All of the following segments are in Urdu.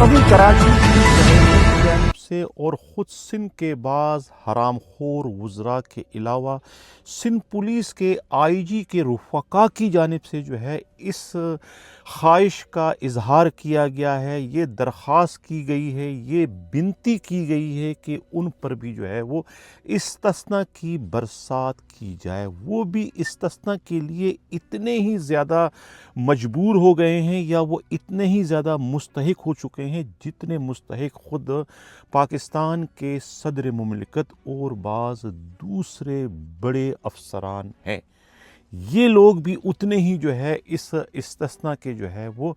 ابھی کراچی کی شہریوں کی جانب سے اور خود سندھ کے بعض حرام خور وزراء کے علاوہ سندھ پولیس کے آئی جی کے رفقا کی جانب سے جو ہے اس خواہش کا اظہار کیا گیا ہے، یہ درخواست کی گئی ہے، یہ بنتی کی گئی ہے کہ ان پر بھی جو ہے وہ استثناء کی برسات کی جائے۔ وہ بھی استثناء کے لیے اتنے ہی زیادہ مجبور ہو گئے ہیں یا وہ اتنے ہی زیادہ مستحق ہو چکے ہیں جتنے مستحق خود پاکستان کے صدر مملکت اور بعض دوسرے بڑے افسران ہیں۔ یہ لوگ بھی اتنے ہی جو ہے اس استثناء کے جو ہے وہ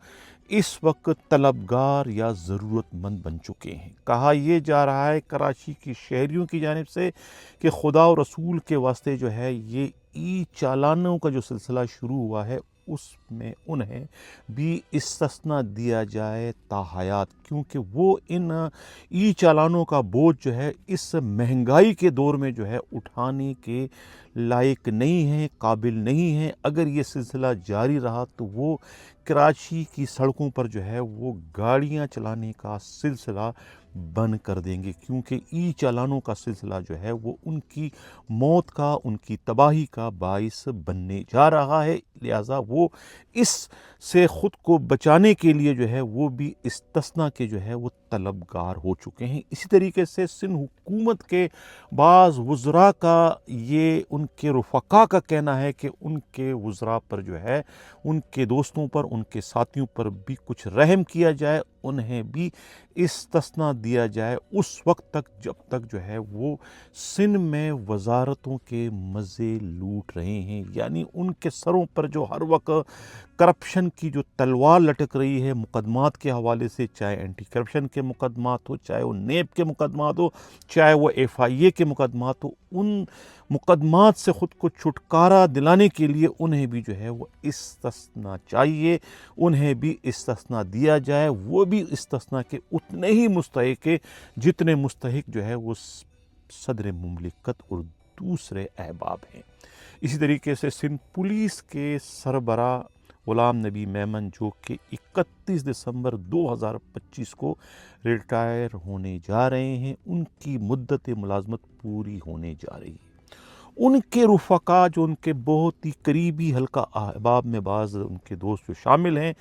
اس وقت طلبگار یا ضرورت مند بن چکے ہیں۔ کہا یہ جا رہا ہے کراچی کی شہریوں کی جانب سے کہ خدا و رسول کے واسطے جو ہے یہ ای چالانوں کا جو سلسلہ شروع ہوا ہے اس میں انہیں بھی استثناء دیا جائے تاحیات، کیونکہ وہ ان ای چالانوں کا بوجھ جو ہے اس مہنگائی کے دور میں جو ہے اٹھانے کے لائق نہیں ہیں، قابل نہیں ہیں۔ اگر یہ سلسلہ جاری رہا تو وہ کراچی کی سڑکوں پر جو ہے وہ گاڑیاں چلانے کا سلسلہ بند کر دیں گے، کیونکہ ای چالانوں کا سلسلہ جو ہے وہ ان کی موت کا، ان کی تباہی کا باعث بننے جا رہا ہے۔ لہٰذا وہ اس سے خود کو بچانے کے لیے جو ہے وہ بھی استثناء کے جو ہے وہ طلبگار ہو چکے ہیں۔ اسی طریقے سے سندھ حکومت کے بعض وزراء کا یہ ان کے رفقا کا کہنا ہے کہ ان کے وزراء پر جو ہے ان کے دوستوں پر، ان کے ساتھیوں پر بھی کچھ رحم کیا جائے، انہیں بھی استثناء دیا جائے اس وقت تک جب تک جو ہے وہ سندھ میں وزارتوں کے مزے لوٹ رہے ہیں، یعنی ان کے سروں پر جو ہر وقت کرپشن کی جو تلوار لٹک رہی ہے مقدمات کے حوالے سے، چاہے اینٹی کرپشن کے مقدمات ہو، چاہے وہ نیب کے مقدمات ہو، چاہے وہ ایف آئی اے کے مقدمات ہو، ان مقدمات سے خود کو چھٹکارا دلانے کے لیے انہیں بھی جو ہے وہ استثناء چاہیے، انہیں بھی استثناء دیا جائے۔ وہ بھی استثناء کے اتنے ہی مستحق ہے جتنے مستحق جو ہے وہ صدر مملکت اور دوسرے احباب ہیں۔ اسی طریقے سے سندھ پولیس کے سربراہ غلام نبی میمن جو کہ 31 دسمبر 2025 کو ریٹائر ہونے جا رہے ہیں، ان کی مدت ملازمت پوری ہونے جا رہی ہے۔ ان کے رفقا جو ان کے بہت ہی قریبی حلقہ احباب میں بعض ان کے دوست جو شامل ہیں،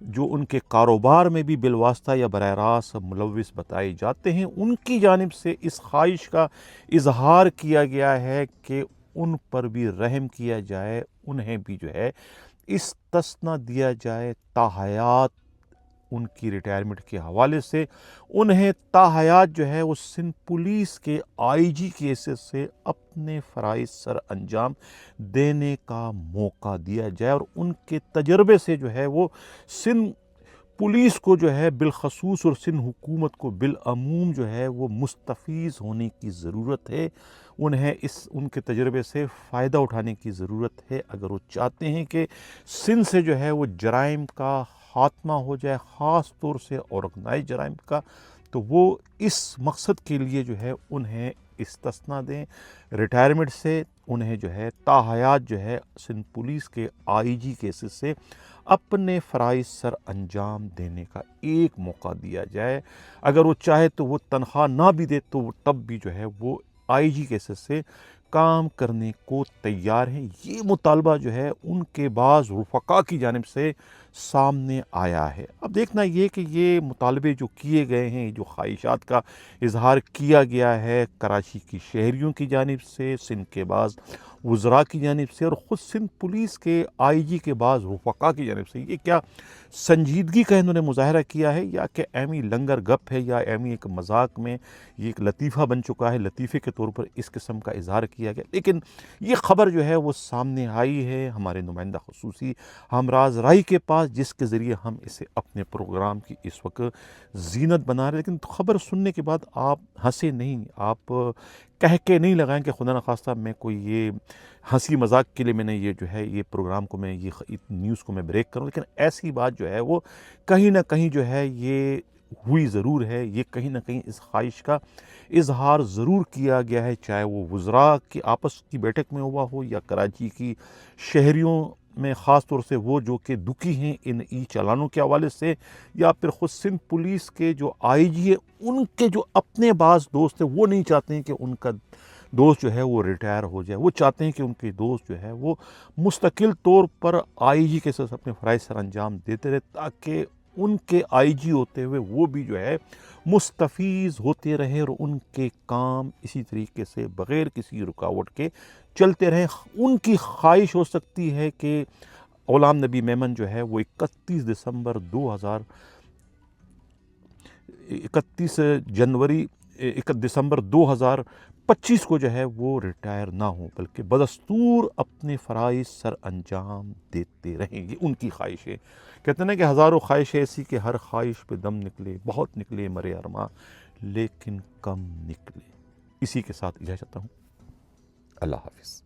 جو ان کے کاروبار میں بھی بالواسطہ یا براہ راست ملوث بتائے جاتے ہیں، ان کی جانب سے اس خواہش کا اظہار کیا گیا ہے کہ ان پر بھی رحم کیا جائے، انہیں بھی جو ہے استثناء دیا جائے تاحیات ان کی ریٹائرمنٹ کے حوالے سے۔ انہیں تاحیات جو ہے وہ سندھ پولیس کے آئی جی کی حیثیت سے اپنے فرائض سر انجام دینے کا موقع دیا جائے، اور ان کے تجربے سے جو ہے وہ سندھ پولیس کو جو ہے بالخصوص اور سندھ حکومت کو بالعموم جو ہے وہ مستفیض ہونے کی ضرورت ہے۔ انہیں ان کے تجربے سے فائدہ اٹھانے کی ضرورت ہے اگر وہ چاہتے ہیں کہ سندھ سے جو ہے وہ جرائم کا خاتمہ ہو جائے، خاص طور سے آرگنائز جرائم کا، تو وہ اس مقصد کے لیے جو ہے انہیں استثناء دیں ریٹائرمنٹ سے، انہیں جو ہے تاحیات جو ہے سندھ پولیس کے آئی جی کے حیثیت سے اپنے فرائض سر انجام دینے کا ایک موقع دیا جائے۔ اگر وہ چاہے تو وہ تنخواہ نہ بھی دے تو تب بھی جو ہے وہ آئی جی کے حیثیت سے کام کرنے کو تیار ہیں۔ یہ مطالبہ جو ہے ان کے بعض رفقا کی جانب سے سامنے آیا ہے۔ اب دیکھنا یہ کہ یہ مطالبے جو کیے گئے ہیں، جو خواہشات کا اظہار کیا گیا ہے کراچی کی شہریوں کی جانب سے، سندھ کے بعض وزراء کی جانب سے، اور خود سندھ پولیس کے آئی جی کے بعض رفقا کی جانب سے، یہ کیا سنجیدگی کا انہوں نے مظاہرہ کیا ہے یا کہ ایمی لنگر گپ ہے، یا ایمی ایک مذاق میں یہ ایک لطیفہ بن چکا ہے، لطیفے کے طور پر اس قسم کا اظہار کیا گیا؟ لیکن یہ خبر جو ہے وہ سامنے آئی ہے ہمارے نمائندہ خصوصی ہمراز رائی کے پاس، جس کے ذریعے ہم اسے اپنے پروگرام کی اس وقت زینت بنا رہے ہیں۔ لیکن خبر سننے کے بعد آپ ہنسے نہیں، آپ کہہ کے نہیں لگائیں کہ خدا نخواستہ میں کوئی یہ ہنسی مذاق کے لیے میں نے یہ جو ہے یہ پروگرام کو میں یہ نیوز کو میں بریک کروں، لیکن ایسی بات جو ہے وہ کہیں نہ کہیں جو ہے یہ ہوئی ضرور ہے، یہ کہیں نہ کہیں اس خواہش کا اظہار ضرور کیا گیا ہے، چاہے وہ وزراء کی آپس کی بیٹھک میں ہوا ہو یا کراچی کی شہریوں میں خاص طور سے وہ جو کہ دکھی ہیں ان ای چالانوں کے حوالے سے، یا پھر خود سندھ پولیس کے جو آئی جی ہے ان کے جو اپنے بعض دوست ہیں وہ نہیں چاہتے ہیں کہ ان کا دوست جو ہے وہ ریٹائر ہو جائے، وہ چاہتے ہیں کہ ان کے دوست جو ہے وہ مستقل طور پر آئی جی کے ساتھ اپنے فرائض سر انجام دیتے رہے، تاکہ ان کے آئی جی ہوتے ہوئے وہ بھی جو ہے مستفیض ہوتے رہیں اور ان کے کام اسی طریقے سے بغیر کسی رکاوٹ کے چلتے رہیں۔ ان کی خواہش ہو سکتی ہے کہ غلام نبی میمن جو ہے وہ 31 دسمبر 2025 کو جو ہے وہ ریٹائر نہ ہوں، بلکہ بدستور اپنے فرائض سر انجام دیتے رہیں۔ یہ ان کی خواہش ہے۔ کہتے ہیں نا کہ ہزاروں خواہش ایسی کہ ہر خواہش پہ دم نکلے، بہت نکلے مرے ارماں لیکن کم نکلے۔ اسی کے ساتھ اجازت چاہتا ہوں۔ اللہ حافظ۔